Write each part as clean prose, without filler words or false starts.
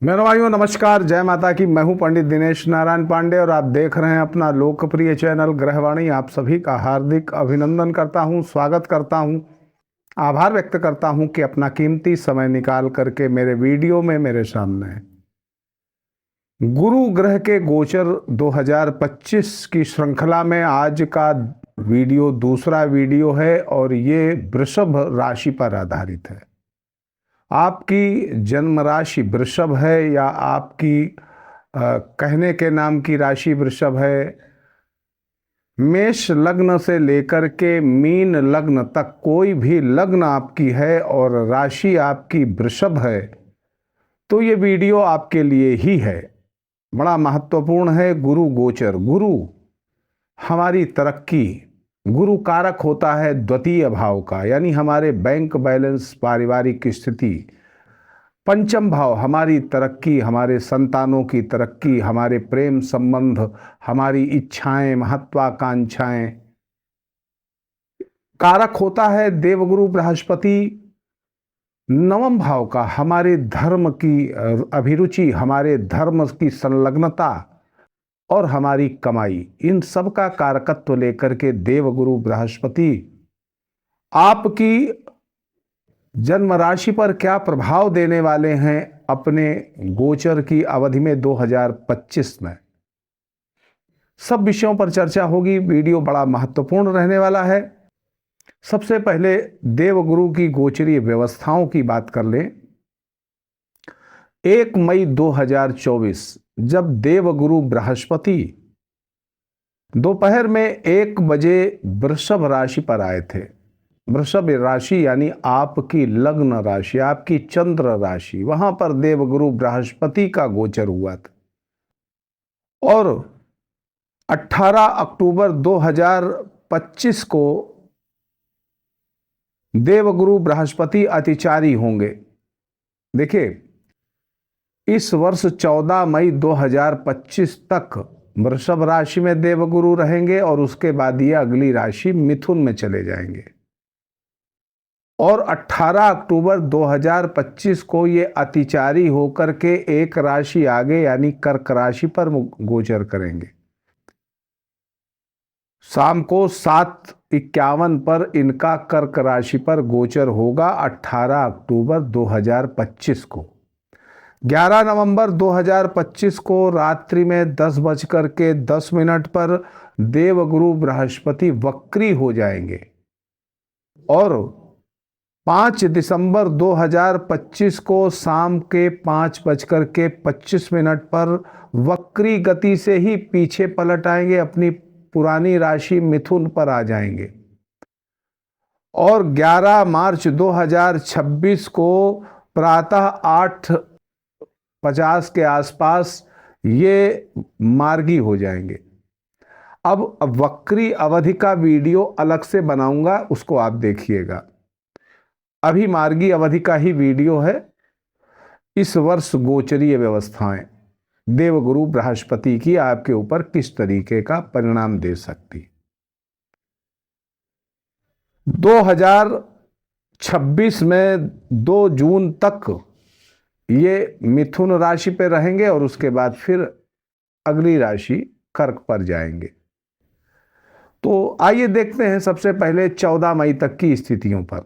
मेरे भाइयों नमस्कार, जय माता की। मैं हूं पंडित दिनेश नारायण पांडे और आप देख रहे हैं अपना लोकप्रिय चैनल ग्रहवाणी। आप सभी का हार्दिक अभिनंदन करता हूं, स्वागत करता हूं, आभार व्यक्त करता हूं कि अपना कीमती समय निकाल करके मेरे वीडियो में मेरे सामने गुरु ग्रह के गोचर 2025 की श्रृंखला में आज का वीडियो दूसरा वीडियो है और ये वृषभ राशि पर आधारित है। आपकी जन्म राशि वृषभ है या आपकी कहने के नाम की राशि वृषभ है, मेष लग्न से लेकर के मीन लग्न तक कोई भी लग्न आपकी है और राशि आपकी वृषभ है, तो ये वीडियो आपके लिए ही है। बड़ा महत्वपूर्ण है गुरु गोचर। गुरु हमारी तरक्की, गुरु कारक होता है द्वितीय भाव का, यानी हमारे बैंक बैलेंस, पारिवारिक स्थिति। पंचम भाव हमारी तरक्की, हमारे संतानों की तरक्की, हमारे प्रेम संबंध, हमारी इच्छाएं, महत्वाकांक्षाएं। कारक होता है देवगुरु बृहस्पति। नवम भाव का हमारे धर्म की अभिरुचि, हमारे धर्म की संलग्नता और हमारी कमाई, इन सब का कारकत्व लेकर के देवगुरु बृहस्पति आपकी जन्म राशि पर क्या प्रभाव देने वाले हैं अपने गोचर की अवधि में 2025 में, सब विषयों पर चर्चा होगी। वीडियो बड़ा महत्वपूर्ण रहने वाला है। सबसे पहले देवगुरु की गोचरीय व्यवस्थाओं की बात कर लें। 1 मई 2024 जब देवगुरु बृहस्पति दोपहर में 1 बजे वृषभ राशि पर आए थे। वृषभ राशि यानी आपकी लग्न राशि, आपकी चंद्र राशि, वहां पर देवगुरु बृहस्पति का गोचर हुआ था और 18 अक्टूबर 2025 को देवगुरु बृहस्पति अतिचारी होंगे। देखिए, इस वर्ष 14 मई 2025 तक वृषभ राशि में देवगुरु रहेंगे और उसके बाद ये अगली राशि मिथुन में चले जाएंगे और 18 अक्टूबर 2025 को ये अतिचारी होकर के एक राशि आगे यानी कर्क राशि पर गोचर करेंगे। शाम को 7:51 पर इनका कर्क राशि पर गोचर होगा 18 अक्टूबर 2025 को। 11 नवंबर 2025 को रात्रि में 10:10 पर देवगुरु बृहस्पति वक्री हो जाएंगे और 5 दिसंबर 2025 को शाम के 5:25 पर वक्री गति से ही पीछे पलट आएंगे, अपनी पुरानी राशि मिथुन पर आ जाएंगे और 11 मार्च 2026 को प्रातः 8:50 के आसपास ये मार्गी हो जाएंगे। अब वक्री अवधि का वीडियो अलग से बनाऊंगा, उसको आप देखिएगा। अभी मार्गी अवधि का ही वीडियो है। इस वर्ष गोचरीय व्यवस्थाएं देवगुरु बृहस्पति की आपके ऊपर किस तरीके का परिणाम दे सकती। 2026 में 2 जून तक ये मिथुन राशि पे रहेंगे और उसके बाद फिर अगली राशि कर्क पर जाएंगे। तो आइए देखते हैं सबसे पहले 14 मई तक की स्थितियों पर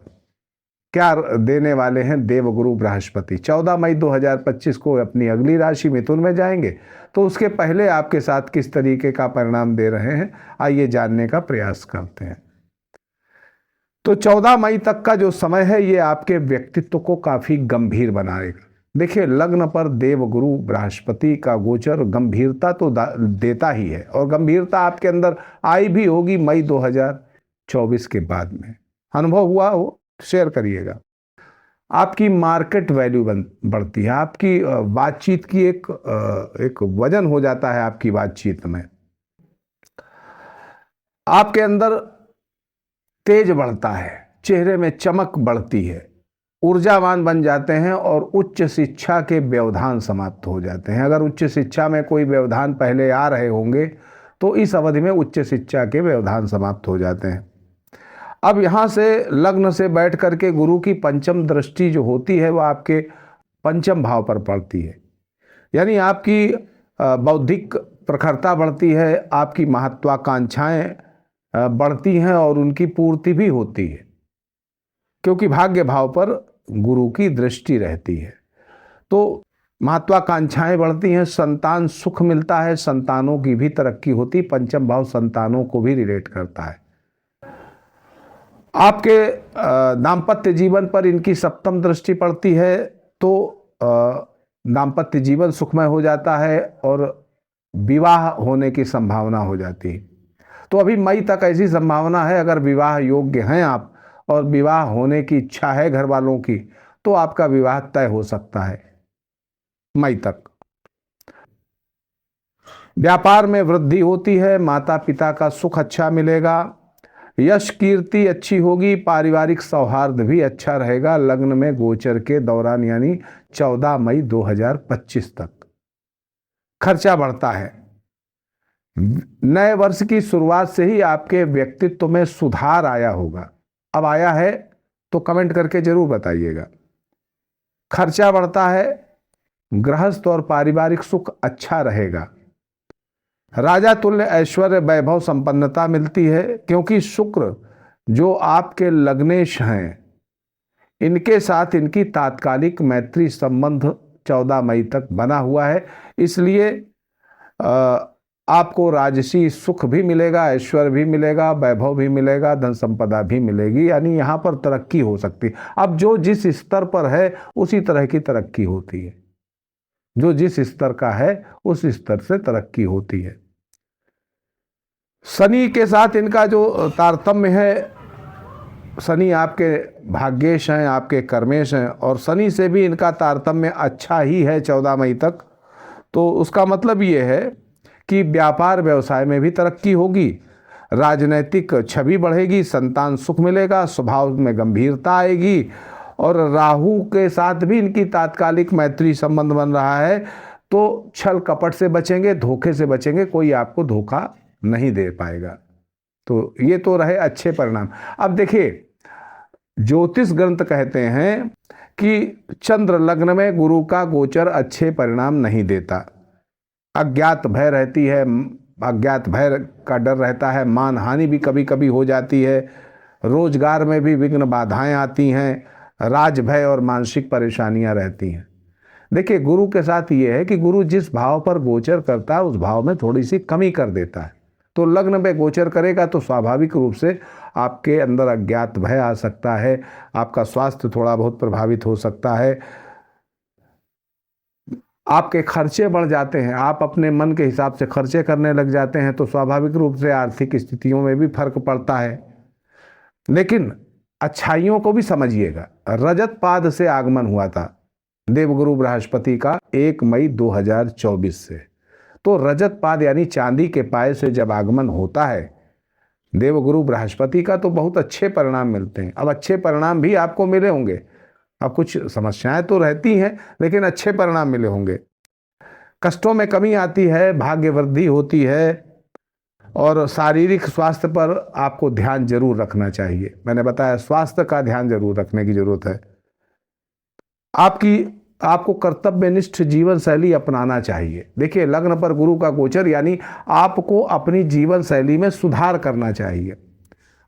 क्या देने वाले हैं देवगुरु बृहस्पति। 14 मई 2025 को अपनी अगली राशि मिथुन में जाएंगे, तो उसके पहले आपके साथ किस तरीके का परिणाम दे रहे हैं आइए जानने का प्रयास करते हैं। तो 14 मई तक का जो समय है ये आपके व्यक्तित्व को काफी गंभीर बनाएगा। देखिए, लग्न पर देवगुरु बृहस्पति का गोचर गंभीरता तो देता ही है और गंभीरता आपके अंदर आई भी होगी मई 2024 के बाद में। अनुभव हुआ हो शेयर करिएगा। आपकी मार्केट वैल्यू बढ़ती है, आपकी बातचीत की एक वजन हो जाता है आपकी बातचीत में, आपके अंदर तेज बढ़ता है, चेहरे में चमक बढ़ती है, ऊर्जावान बन जाते हैं और उच्च शिक्षा के व्यवधान समाप्त हो जाते हैं। अगर उच्च शिक्षा में कोई व्यवधान पहले आ रहे होंगे तो इस अवधि में उच्च शिक्षा के व्यवधान समाप्त हो जाते हैं। अब यहाँ से लग्न से बैठ करके गुरु की पंचम दृष्टि जो होती है वह आपके पंचम भाव पर पड़ती है। यानी आपकी बौद्धिक प्रखरता बढ़ती है, आपकी महत्वाकांक्षाएं बढ़ती हैं और उनकी पूर्ति भी होती है, क्योंकि भाग्य भाव पर गुरु की दृष्टि रहती है। तो महत्वाकांक्षाएं बढ़ती हैं, संतान सुख मिलता है, संतानों की भी तरक्की होती। पंचम भाव संतानों को भी रिलेट करता है। आपके दाम्पत्य जीवन पर इनकी सप्तम दृष्टि पड़ती है, तो दाम्पत्य जीवन सुखमय हो जाता है और विवाह होने की संभावना हो जाती है। तो अभी मई तक ऐसी संभावना है, अगर विवाह योग्य हैं आप और विवाह होने की इच्छा है घर वालों की, तो आपका विवाह तय हो सकता है मई तक। व्यापार में वृद्धि होती है, माता पिता का सुख अच्छा मिलेगा, यश कीर्ति अच्छी होगी, पारिवारिक सौहार्द भी अच्छा रहेगा लग्न में गोचर के दौरान, यानी 14 मई 2025 तक। खर्चा बढ़ता है। नए वर्ष की शुरुआत से ही आपके व्यक्तित्व में सुधार आया होगा। अब आया है तो कमेंट करके जरूर बताइएगा। खर्चा बढ़ता है, गृहस्थ और पारिवारिक सुख अच्छा रहेगा। राजा तुल्य ऐश्वर्य वैभव संपन्नता मिलती है, क्योंकि शुक्र जो आपके लग्नेश हैं, इनके साथ इनकी तात्कालिक मैत्री संबंध 14 मई तक बना हुआ है। इसलिए आपको राजसी सुख भी मिलेगा, ऐश्वर्य भी मिलेगा, वैभव भी मिलेगा, धन संपदा भी मिलेगी, यानी यहाँ पर तरक्की हो सकती है। अब जो जिस स्तर पर है उसी तरह की तरक्की होती है, जो जिस स्तर का है उस स्तर से तरक्की होती है। शनि के साथ इनका जो तारतम्य है, शनि आपके भाग्येश हैं, आपके कर्मेश हैं, और शनि से भी इनका तारतम्य अच्छा ही है 14 मई तक। तो उसका मतलब ये है कि व्यापार व्यवसाय में भी तरक्की होगी, राजनैतिक छवि बढ़ेगी, संतान सुख मिलेगा, स्वभाव में गंभीरता आएगी, और राहु के साथ भी इनकी तात्कालिक मैत्री संबंध बन रहा है। तो छल कपट से बचेंगे, धोखे से बचेंगे, कोई आपको धोखा नहीं दे पाएगा। तो ये तो रहे अच्छे परिणाम। अब देखिए, ज्योतिष ग्रंथ कहते हैं कि चंद्र लग्न में गुरु का गोचर अच्छे परिणाम नहीं देता। अज्ञात भय रहती है, अज्ञात भय का डर रहता है, मान हानि भी कभी कभी हो जाती है, रोजगार में भी विघ्न बाधाएं आती हैं, राज भय और मानसिक परेशानियां रहती हैं। देखिए, गुरु के साथ ये है कि गुरु जिस भाव पर गोचर करता है उस भाव में थोड़ी सी कमी कर देता है। तो लग्न में गोचर करेगा तो स्वाभाविक रूप से आपके अंदर अज्ञात भय आ सकता है, आपका स्वास्थ्य थोड़ा बहुत प्रभावित हो सकता है, आपके खर्चे बढ़ जाते हैं, आप अपने मन के हिसाब से खर्चे करने लग जाते हैं, तो स्वाभाविक रूप से आर्थिक स्थितियों में भी फर्क पड़ता है। लेकिन अच्छाइयों को भी समझिएगा। रजत पाद से आगमन हुआ था देवगुरु बृहस्पति का 1 मई 2024 से। तो रजत पाद यानी चांदी के पाए से जब आगमन होता है देवगुरु बृहस्पति का, तो बहुत अच्छे परिणाम मिलते हैं। अब अच्छे परिणाम भी आपको मिले होंगे, अब कुछ समस्याएं तो रहती हैं लेकिन अच्छे परिणाम मिले होंगे। कष्टों में कमी आती है, भाग्य वृद्धि होती है, और शारीरिक स्वास्थ्य पर आपको ध्यान जरूर रखना चाहिए। मैंने बताया, स्वास्थ्य का ध्यान जरूर रखने की जरूरत है। आपको कर्तव्यनिष्ठ जीवन शैली अपनाना चाहिए। देखिए, लग्न पर गुरु का गोचर, यानी आपको अपनी जीवन शैली में सुधार करना चाहिए।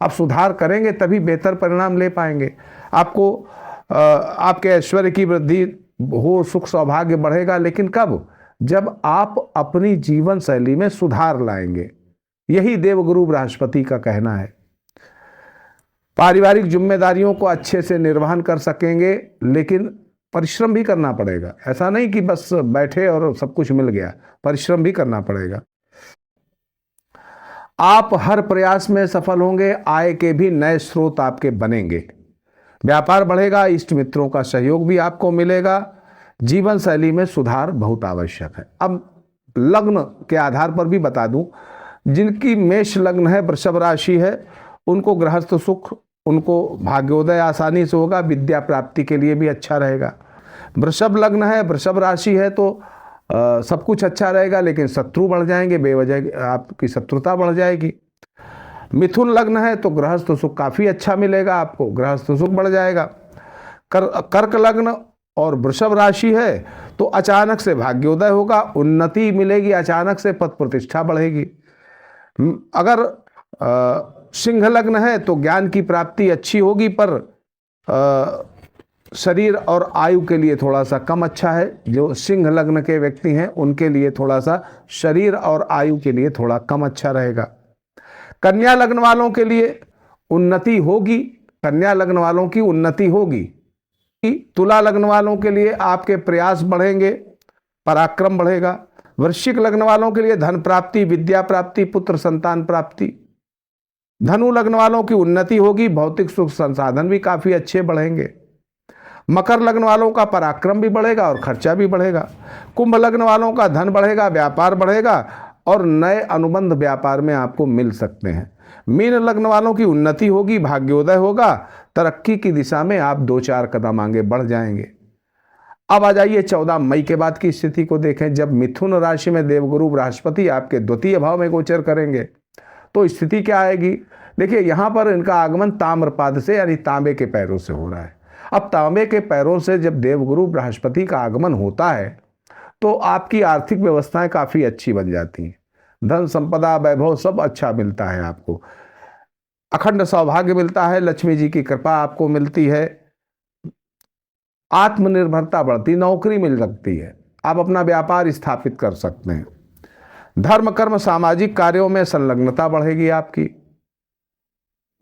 आप सुधार करेंगे तभी बेहतर परिणाम ले पाएंगे। आपको आपके ऐश्वर्य की वृद्धि हो, सुख सौभाग्य बढ़ेगा, लेकिन कब? जब आप अपनी जीवन शैली में सुधार लाएंगे। यही देवगुरु बृहस्पति का कहना है। पारिवारिक जिम्मेदारियों को अच्छे से निर्वहन कर सकेंगे, लेकिन परिश्रम भी करना पड़ेगा। ऐसा नहीं कि बस बैठे और सब कुछ मिल गया, परिश्रम भी करना पड़ेगा। आप हर प्रयास में सफल होंगे, आय के भी नए स्रोत आपके बनेंगे, व्यापार बढ़ेगा, इष्ट मित्रों का सहयोग भी आपको मिलेगा। जीवन शैली में सुधार बहुत आवश्यक है। अब लग्न के आधार पर भी बता दूं, जिनकी मेष लग्न है, वृषभ राशि है, उनको गृहस्थ सुख, उनको भाग्योदय आसानी से होगा, विद्या प्राप्ति के लिए भी अच्छा रहेगा। वृषभ लग्न है, वृषभ राशि है, तो सब कुछ अच्छा रहेगा, लेकिन शत्रु बढ़ जाएंगे, बेवजह आपकी शत्रुता बढ़ जाएगी। मिथुन लग्न है तो गृहस्थ सुख काफी अच्छा मिलेगा आपको, गृहस्थ सुख बढ़ जाएगा। कर्क लग्न और वृषभ राशि है तो अचानक से भाग्योदय होगा, उन्नति मिलेगी, अचानक से पद प्रतिष्ठा बढ़ेगी। अगर सिंह लग्न है तो ज्ञान की प्राप्ति अच्छी होगी, पर शरीर और आयु के लिए थोड़ा सा कम अच्छा है। जो सिंह लग्न के व्यक्ति हैं उनके लिए थोड़ा सा शरीर और आयु के लिए थोड़ा कम अच्छा रहेगा। कन्या लग्न वालों के लिए उन्नति होगी, कन्या लग्न वालों की उन्नति होगी। तुला लग्न वालों के लिए आपके प्रयास बढ़ेंगे, पराक्रम बढ़ेगा। वृश्चिक लग्न वालों के लिए धन प्राप्ति, विद्या प्राप्ति, पुत्र संतान प्राप्ति। धनु लग्न वालों की उन्नति होगी, भौतिक सुख संसाधन भी काफी अच्छे बढ़ेंगे। मकर लग्न वालों का पराक्रम भी बढ़ेगा और खर्चा भी बढ़ेगा। कुंभ लग्न वालों का धन बढ़ेगा, व्यापार बढ़ेगा और नए अनुबंध व्यापार में आपको मिल सकते हैं। मीन लग्न वालों की उन्नति होगी, भाग्योदय होगा, तरक्की की दिशा में आप 2-4 कदम आगे बढ़ जाएंगे। अब आ जाइए 14 मई के बाद की स्थिति को देखें। जब मिथुन राशि में देवगुरु बृहस्पति आपके द्वितीय भाव में गोचर करेंगे तो स्थिति क्या आएगी? देखिए, यहां पर इनका आगमन ताम्रपाद से यानी तांबे के पैरों से हो रहा है। अब तांबे के पैरों से जब देवगुरु बृहस्पति का आगमन होता है तो आपकी आर्थिक व्यवस्थाएं काफी अच्छी बन जाती हैं। धन संपदा वैभव सब अच्छा मिलता है आपको, अखंड सौभाग्य मिलता है, लक्ष्मी जी की कृपा आपको मिलती है, आत्मनिर्भरता बढ़ती, नौकरी मिल सकती है, आप अपना व्यापार स्थापित कर सकते हैं। धर्म कर्म सामाजिक कार्यों में संलग्नता बढ़ेगी आपकी।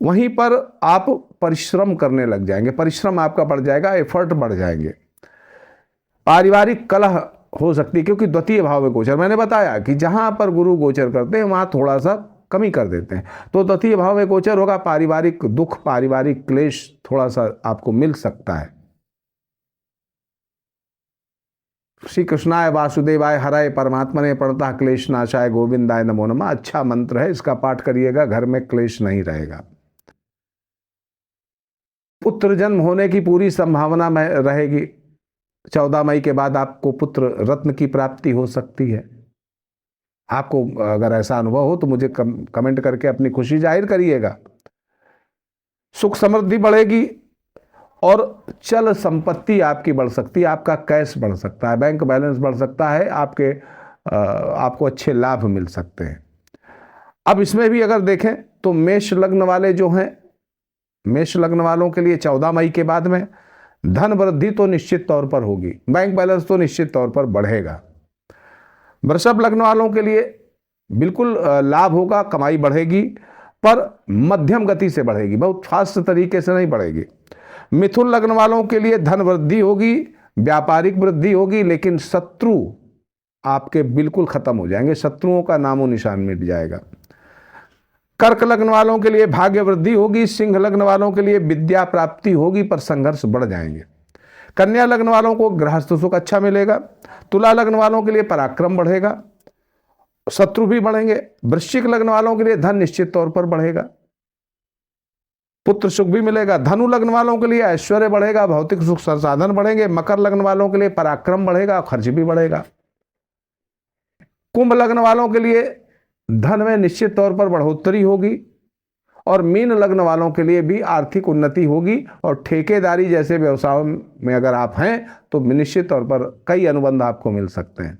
वहीं पर आप परिश्रम करने लग जाएंगे, परिश्रम आपका बढ़ जाएगा, एफर्ट बढ़ जाएंगे। पारिवारिक कलह हो सकती है क्योंकि द्वितीय भाव में गोचर, मैंने बताया कि जहां पर गुरु गोचर करते हैं वहां थोड़ा सा कमी कर देते हैं, तो द्वितीय भाव में गोचर होगा, पारिवारिक दुख, पारिवारिक क्लेश थोड़ा सा आपको मिल सकता है। श्री कृष्णाय वासुदेवाय हराय परमात्मने प्रणतः क्लेश नाशाय गोविंदाय नमो नमः अच्छा मंत्र है, इसका पाठ करिएगा, घर में क्लेश नहीं रहेगा। पुत्र जन्म होने की पूरी संभावना में रहेगी। 14 मई के बाद आपको पुत्र रत्न की प्राप्ति हो सकती है। आपको अगर ऐसा अनुभव हो तो मुझे कमेंट करके अपनी खुशी जाहिर करिएगा। सुख समृद्धि बढ़ेगी और चल संपत्ति आपकी बढ़ सकती है, आपका कैश बढ़ सकता है, बैंक बैलेंस बढ़ सकता है, आपको अच्छे लाभ मिल सकते हैं। अब इसमें भी अगर देखें तो मेष लग्न वाले जो हैं, मेष लग्न वालों के लिए 14 मई के बाद में धन वृद्धि तो निश्चित तौर पर होगी, बैंक बैलेंस तो निश्चित तौर पर बढ़ेगा। वृषभ लग्न वालों के लिए बिल्कुल लाभ होगा, कमाई बढ़ेगी, पर मध्यम गति से बढ़ेगी, बहुत फास्ट तरीके से नहीं बढ़ेगी। मिथुन लग्न वालों के लिए धन वृद्धि होगी, व्यापारिक वृद्धि होगी, लेकिन शत्रु आपके बिल्कुल खत्म हो जाएंगे, शत्रुओं का नामो निशान मिट जाएगा। कर्क लग्न वालों के लिए भाग्य वृद्धि होगी, सिंह लग्न वालों के लिए विद्या प्राप्ति होगी, पर संघर्ष बढ़ जाएंगे। कन्या लग्न वालों को गृहस्थ सुख अच्छा मिलेगा। तुला लग्न वालों के लिए पराक्रम बढ़ेगा, शत्रु भी बढ़ेंगे। वृश्चिक लग्न वालों के लिए धन निश्चित तौर पर बढ़ेगा, पुत्र सुख भी मिलेगा। धनु लग्न वालों के लिए ऐश्वर्य बढ़ेगा, भौतिक सुख संसाधन बढ़ेंगे। मकर लग्न वालों के लिए पराक्रम बढ़ेगा, खर्च भी बढ़ेगा। कुंभ लग्न वालों के लिए धन में निश्चित तौर पर बढ़ोतरी होगी और मीन लग्न वालों के लिए भी आर्थिक उन्नति होगी और ठेकेदारी जैसे व्यवसायों में अगर आप हैं तो निश्चित तौर पर कई अनुबंध आपको मिल सकते हैं।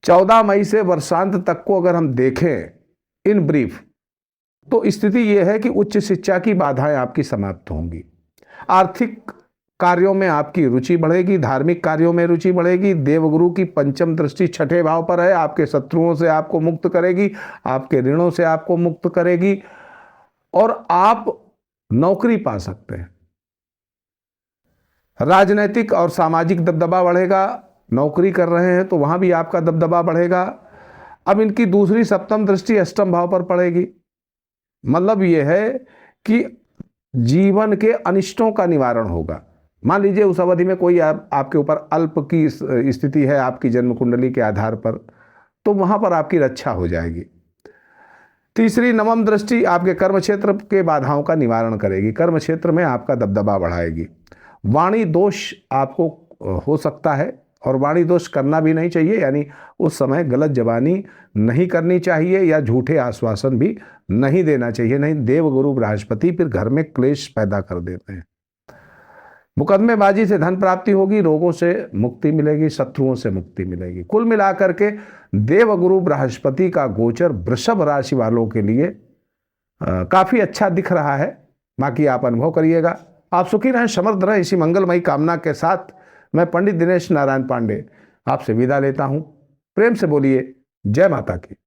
14 मई से वर्षांत तक को अगर हम देखें इन ब्रीफ तो स्थिति यह है कि उच्च शिक्षा की बाधाएं आपकी समाप्त होंगी, आर्थिक कार्यों में आपकी रुचि बढ़ेगी, धार्मिक कार्यों में रुचि बढ़ेगी। देवगुरु की पंचम दृष्टि 6ठे भाव पर है, आपके शत्रुओं से आपको मुक्त करेगी, आपके ऋणों से आपको मुक्त करेगी और आप नौकरी पा सकते हैं। राजनीतिक और सामाजिक दबदबा बढ़ेगा, नौकरी कर रहे हैं तो वहां भी आपका दबदबा बढ़ेगा। अब इनकी दूसरी सप्तम दृष्टि अष्टम भाव पर पड़ेगी, मतलब यह है कि जीवन के अनिष्टों का निवारण होगा। मान लीजिए उस अवधि में कोई आपके ऊपर अल्प की स्थिति है आपकी जन्म कुंडली के आधार पर, तो वहां पर आपकी रक्षा हो जाएगी। तीसरी नवम दृष्टि आपके कर्म क्षेत्र के बाधाओं का निवारण करेगी, कर्म क्षेत्र में आपका दबदबा बढ़ाएगी। वाणी दोष आपको हो सकता है और वाणी दोष करना भी नहीं चाहिए, यानी उस समय गलत जबानी नहीं करनी चाहिए या झूठे आश्वासन भी नहीं देना चाहिए, नहीं देवगुरु बृहस्पति फिर घर में क्लेश पैदा कर देते हैं। मुकदमेबाजी से धन प्राप्ति होगी, रोगों से मुक्ति मिलेगी, शत्रुओं से मुक्ति मिलेगी। कुल मिलाकर के देवगुरु बृहस्पति का गोचर वृषभ राशि वालों के लिए काफी अच्छा दिख रहा है। बाकी आप अनुभव करिएगा। आप सुखी रहें, समृद्ध रहें, इसी मंगलमयी कामना के साथ मैं पंडित दिनेश नारायण पांडे आपसे विदा लेता हूं। प्रेम से बोलिए जय माता की।